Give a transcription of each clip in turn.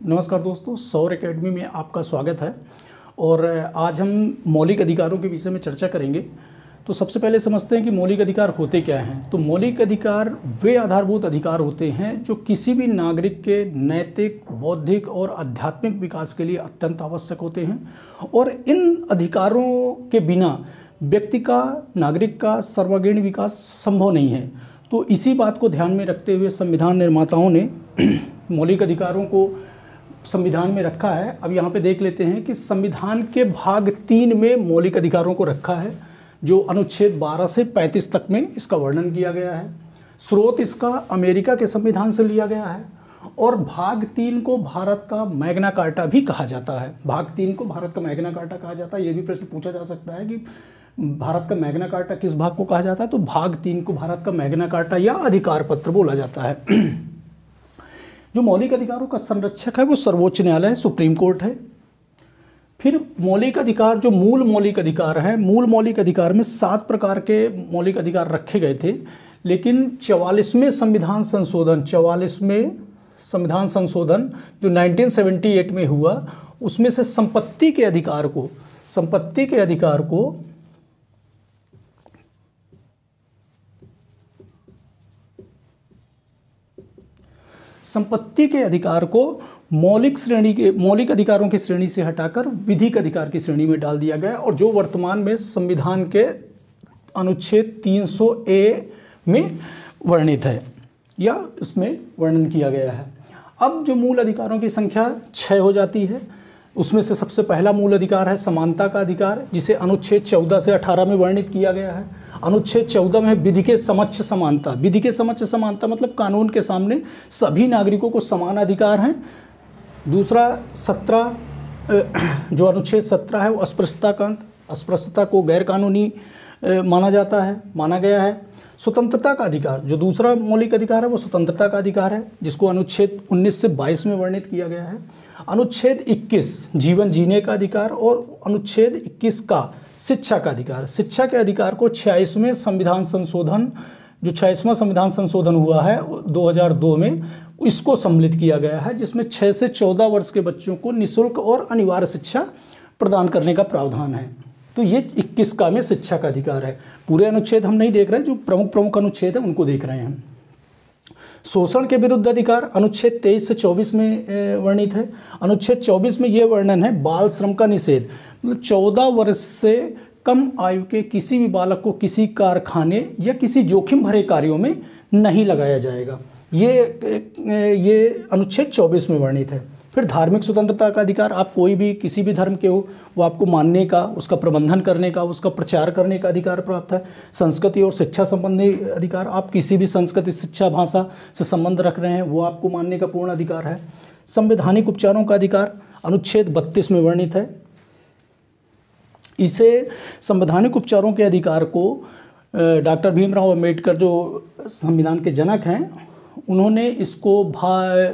नमस्कार दोस्तों, सौर एकेडमी में आपका स्वागत है। और आज हम मौलिक अधिकारों के विषय में चर्चा करेंगे। तो सबसे पहले समझते हैं कि मौलिक अधिकार होते क्या हैं। तो मौलिक अधिकार वे आधारभूत अधिकार होते हैं जो किसी भी नागरिक के नैतिक, बौद्धिक और आध्यात्मिक विकास के लिए अत्यंत आवश्यक होते हैं। और इन अधिकारों के बिना व्यक्ति का, नागरिक का सर्वांगीण विकास संभव नहीं है। तो इसी बात को ध्यान में रखते हुए संविधान निर्माताओं ने मौलिक अधिकारों को संविधान में रखा है। अब यहाँ पे देख लेते हैं कि संविधान के भाग 3 में मौलिक अधिकारों को रखा है, जो अनुच्छेद 12 से 35 तक में इसका वर्णन किया गया है। स्रोत इसका अमेरिका के संविधान से लिया गया है। और भाग 3 को भारत का मैग्ना कार्टा भी कहा जाता है। भाग 3 को भारत का मैग्ना कार्टा कहा जाता है। ये भी प्रश्न पूछा जा सकता है कि भारत का मैग्ना कार्टा किस भाग को कहा जाता है। तो भाग 3 को भारत का मैग्ना कार्टा या अधिकार पत्र बोला जाता है। जो मौलिक अधिकारों का संरक्षक है वो सर्वोच्च न्यायालय है, सुप्रीम कोर्ट है। फिर मौलिक अधिकार, जो मूल मौलिक अधिकार है, मूल मौलिक अधिकार में 7 प्रकार के मौलिक अधिकार रखे गए थे। लेकिन 44वें संविधान संशोधन, 44वें संविधान संशोधन जो 1978 में हुआ, उसमें से संपत्ति के अधिकार को मौलिक अधिकारों की श्रेणी से हटाकर विधिक अधिकार की श्रेणी में डाल दिया गया, और जो वर्तमान में संविधान के अनुच्छेद 300A में वर्णित है या उसमें वर्णन किया गया है। अब जो मूल अधिकारों की संख्या 6 हो जाती है। उसमें से सबसे पहला मूल अधिकार है समानता का अधिकार, जिसे अनुच्छेद 14 से 18 में वर्णित किया गया है। अनुच्छेद 14 में विधि के समक्ष समानता। विधि के समक्ष समानता मतलब कानून के सामने सभी नागरिकों को समान अधिकार हैं। दूसरा 17 जो अनुच्छेद 17 है वो अस्पृश्यता को गैर कानूनी माना गया है। स्वतंत्रता का अधिकार, जो दूसरा मौलिक अधिकार है वो स्वतंत्रता का अधिकार है, जिसको अनुच्छेद 19 से 22 में वर्णित किया गया है। अनुच्छेद 21 जीवन जीने का अधिकार, और अनुच्छेद 21 का शिक्षा का अधिकार। शिक्षा के अधिकार को 86वें संविधान संशोधन, जो 86वां संविधान संशोधन हुआ है 2002 में, इसको सम्मिलित किया गया है, जिसमें 6 से 14 वर्ष के बच्चों को निःशुल्क और अनिवार्य शिक्षा प्रदान करने का प्रावधान है। तो ये 21 का में शिक्षा का अधिकार है। पूरे अनुच्छेद हम नहीं देख रहे हैं, जो प्रमुख अनुच्छेद है उनको देख रहे हैं। शोषण के विरुद्ध अधिकार अनुच्छेद 23 से 24 में वर्णित है। अनुच्छेद 24 में यह वर्णन है बाल श्रम का निषेध, मतलब 14 वर्ष से कम आयु के किसी भी बालक को किसी कारखाने या किसी जोखिम भरे कार्यों में नहीं लगाया जाएगा। ये अनुच्छेद 24 में वर्णित है। फिर धार्मिक स्वतंत्रता का अधिकार, आप कोई भी किसी भी धर्म के हो, वो आपको मानने का, उसका प्रबंधन करने का, उसका प्रचार करने का अधिकार प्राप्त है। संस्कृति और शिक्षा संबंधी अधिकार, आप किसी भी संस्कृति, शिक्षा, भाषा से संबंध रख रहे हैं, वो आपको मानने का पूर्ण अधिकार है। संवैधानिक उपचारों का अधिकार अनुच्छेद 32 में वर्णित है। इसे संवैधानिक उपचारों के अधिकार को डॉक्टर भीमराव अंबेडकर, जो संविधान के जनक हैं, उन्होंने इसको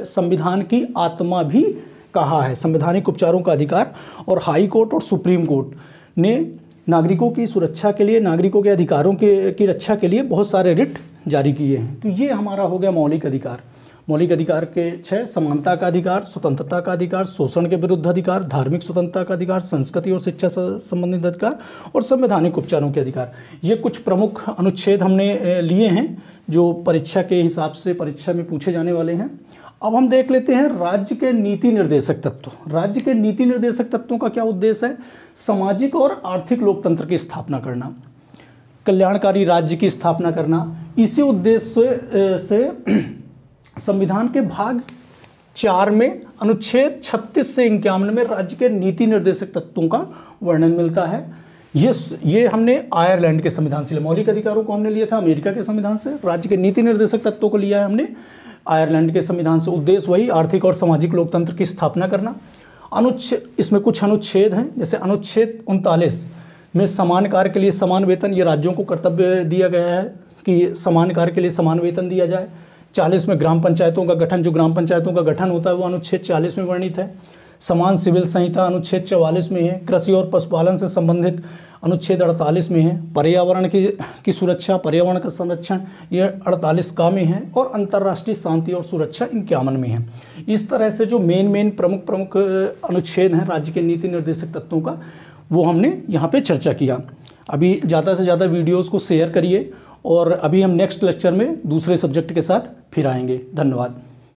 संविधान की आत्मा भी कहा है, संवैधानिक उपचारों का अधिकार। और हाई कोर्ट और सुप्रीम कोर्ट ने नागरिकों की सुरक्षा के लिए, नागरिकों के अधिकारों की रक्षा के लिए बहुत सारे रिट जारी किए हैं। तो ये हमारा हो गया मौलिक अधिकार। मौलिक अधिकार के 6: समानता का अधिकार, स्वतंत्रता का अधिकार, शोषण के विरुद्ध अधिकार, धार्मिक स्वतंत्रता का अधिकार, संस्कृति और शिक्षा से संबंधित अधिकार, और संवैधानिक उपचारों के अधिकार। ये कुछ प्रमुख अनुच्छेद हमने लिए हैं जो परीक्षा के हिसाब से परीक्षा में पूछे जाने वाले हैं। अब हम देख लेते हैं राज्य के नीति निर्देशक तत्व। राज्य के नीति निर्देशक तत्वों का क्या उद्देश्य है? सामाजिक और आर्थिक लोकतंत्र की स्थापना करना, कल्याणकारी राज्य की स्थापना करना। इसी उद्देश्य से संविधान के भाग 4 में अनुच्छेद 36 से 51 में राज्य के नीति निर्देशक तत्वों का वर्णन मिलता है। ये हमने आयरलैंड के संविधान से लिया। मौलिक अधिकारों को हमने लिया था अमेरिका के संविधान से, राज्य के नीति निर्देशक तत्वों को लिया है हमने आयरलैंड के संविधान से। उद्देश्य वही, आर्थिक और सामाजिक लोकतंत्र की स्थापना करना। इसमें कुछ अनुच्छेद हैं, जैसे अनुच्छेद 39 में समान कार्य के लिए समान वेतन, ये राज्यों को कर्तव्य दिया गया है कि समान कार्य के लिए समान वेतन दिया जाए। 40 में ग्राम पंचायतों का गठन, जो ग्राम पंचायतों का गठन होता है वो अनुच्छेद 40 में वर्णित है। समान सिविल संहिता अनुच्छेद 44 में है। कृषि और पशुपालन से संबंधित अनुच्छेद 48 में है। पर्यावरण की सुरक्षा, पर्यावरण का संरक्षण, ये 48 का में है। और अंतर्राष्ट्रीय शांति और सुरक्षा 51 में है। इस तरह से जो मेन प्रमुख अनुच्छेद हैं राज्य के नीति निर्देशक तत्वों का, वो हमने यहाँ पे चर्चा किया। अभी ज़्यादा से ज़्यादा वीडियोज़ को शेयर करिए, और अभी हम नेक्स्ट लेक्चर में दूसरे सब्जेक्ट के साथ फिर आएंगे। धन्यवाद।